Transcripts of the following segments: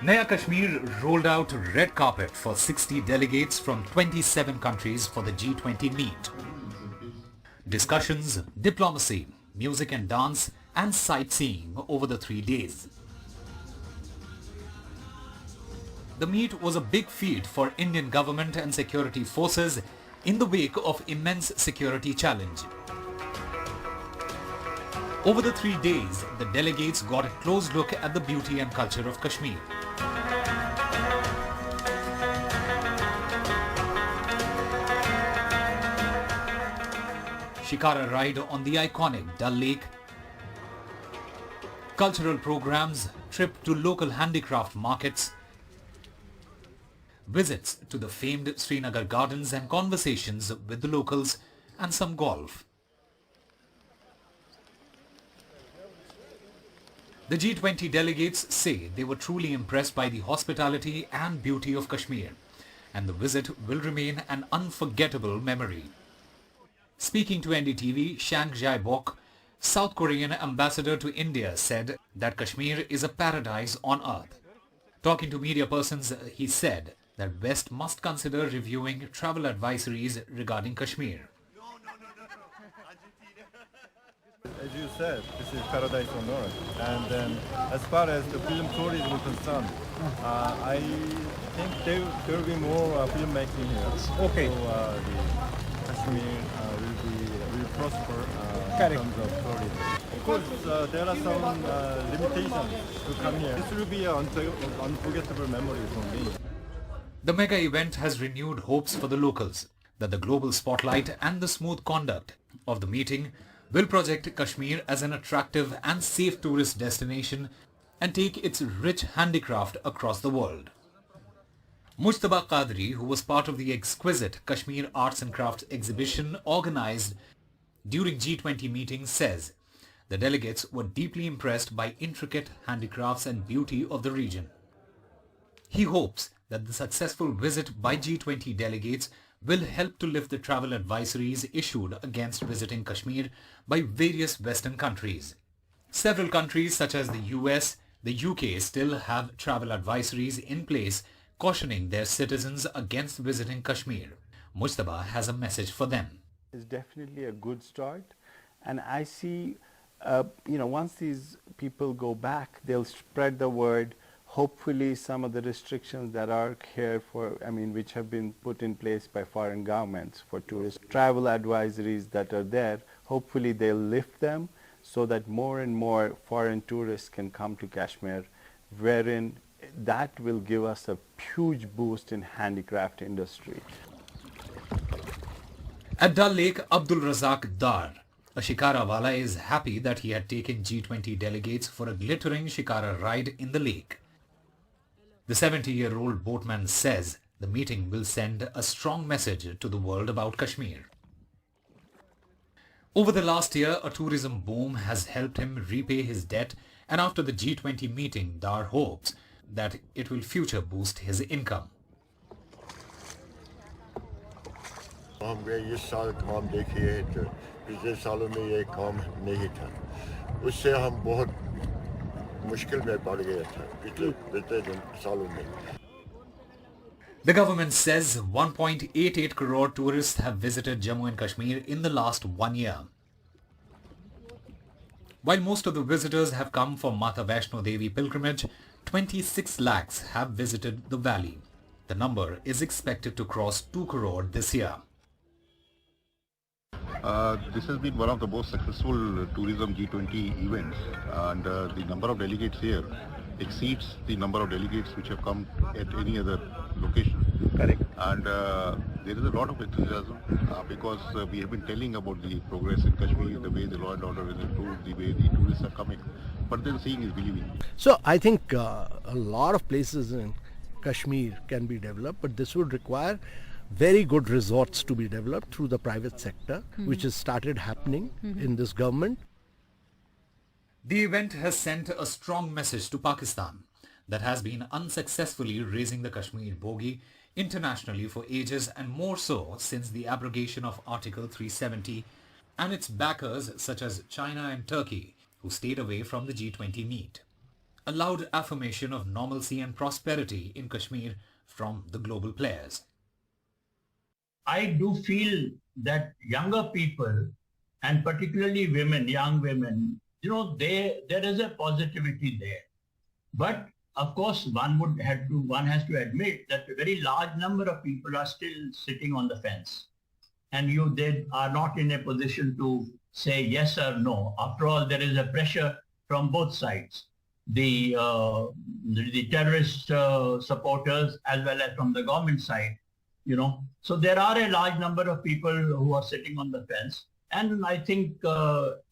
Naya Kashmir rolled out red carpet for 60 delegates from 27 countries for the G20 meet. Discussions, diplomacy, music and dance and sightseeing over the 3 days. The meet was a big feat for Indian government and security forces in the wake of immense security challenge. Over the 3 days, the delegates got a close look at the beauty and culture of Kashmir. Shikara ride on the iconic Dal Lake, cultural programs, trip to local handicraft markets, visits to the famed Srinagar gardens and conversations with the locals and some golf. The G20 delegates say they were truly impressed by the hospitality and beauty of Kashmir, and the visit will remain an unforgettable memory. Speaking to NDTV, Shang Jae-bok, South Korean ambassador to India, said that Kashmir is a paradise on earth. Talking to media persons, he said that West must consider reviewing travel advisories regarding Kashmir. As you said, this is paradise on earth. And then as far as the film tourism is concerned, I think there will be more filmmaking here. Okay. So the Kashmir will prosper in terms of tourism. Of course, there are some limitations to come here. This will be an unforgettable memory for me. The mega event has renewed hopes for the locals that the global spotlight and the smooth conduct of the meeting will project Kashmir as an attractive and safe tourist destination and take its rich handicraft across the world. Mujtaba Qadri, who was part of the exquisite Kashmir Arts and Crafts exhibition organized during G20 meeting, says the delegates were deeply impressed by intricate handicrafts and beauty of the region. He hopes that the successful visit by G20 delegates will help to lift the travel advisories issued against visiting Kashmir by various Western countries. Several countries such as the US, the UK still have travel advisories in place cautioning their citizens against visiting Kashmir. Mujtaba has a message for them. It's definitely a good start, and I see, once these people go back, they'll spread the word. Hopefully some of the restrictions that are here which have been put in place by foreign governments for tourist travel advisories that are there, hopefully they'll lift them so that more and more foreign tourists can come to Kashmir, wherein that will give us a huge boost in handicraft industry. At Dal Lake, Abdul Razak Dar, a shikara wala, is happy that he had taken G20 delegates for a glittering shikara ride in the lake. The 70-year-old boatman says the meeting will send a strong message to the world about Kashmir. Over the last year, a tourism boom has helped him repay his debt, and after the G20 meeting, Dar hopes that it will future boost his income. हम गए इस साल काम देखिए तो पिछले सालों में ये काम नहीं था उससे हम बहुत मुश्किल में पड़ गए थे पिछले सालों में. The government says 1.88 crore tourists have visited Jammu and Kashmir in the last 1 year. While most of the visitors have come for Mata Vaishno Devi pilgrimage, 26 lakhs have visited the valley. The number is expected to cross 2 crore this year. This has been one of the most successful tourism G20 events, and the number of delegates here exceeds the number of delegates which have come at any other location. Correct. And there is a lot of enthusiasm because we have been telling about the progress in Kashmir, the way the law and order is improved, the way the tourists are coming. But then seeing is believing. So I think a lot of places in Kashmir can be developed, but this would require very good resorts to be developed through the private sector, which has started happening in this government. The event has sent a strong message to Pakistan that has been unsuccessfully raising the Kashmir bogey internationally for ages, and more so since the abrogation of Article 370, and its backers such as China and Turkey, who stayed away from the G20 meet. a loud affirmation of normalcy and prosperity in Kashmir from the global players. I do feel that younger people, and particularly women, young women, there is a positivity there. But of course, one has to admit that a very large number of people are still sitting on the fence, and they are not in a position to say yes or no. After all, there is a pressure from both sides, the terrorist supporters as well as from the government side. So there are a large number of people who are sitting on the fence, and I think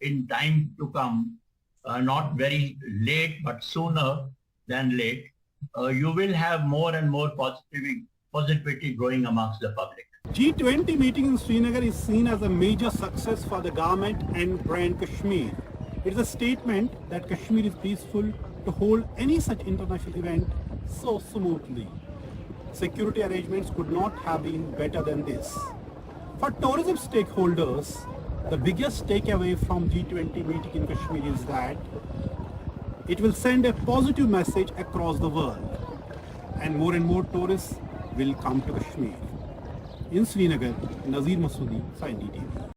in time to come, not very late, but sooner than late, you will have more and more positivity growing amongst the public. G20 meeting in Srinagar is seen as a major success for the government and brand Kashmir. It is a statement that Kashmir is peaceful to hold any such international event so smoothly. Security arrangements could not have been better than this. For tourism stakeholders, the biggest takeaway from G20 meeting in Kashmir is that it will send a positive message across the world, and more tourists will come to Kashmir. In Srinagar, Nazir Masoodi for NDTV.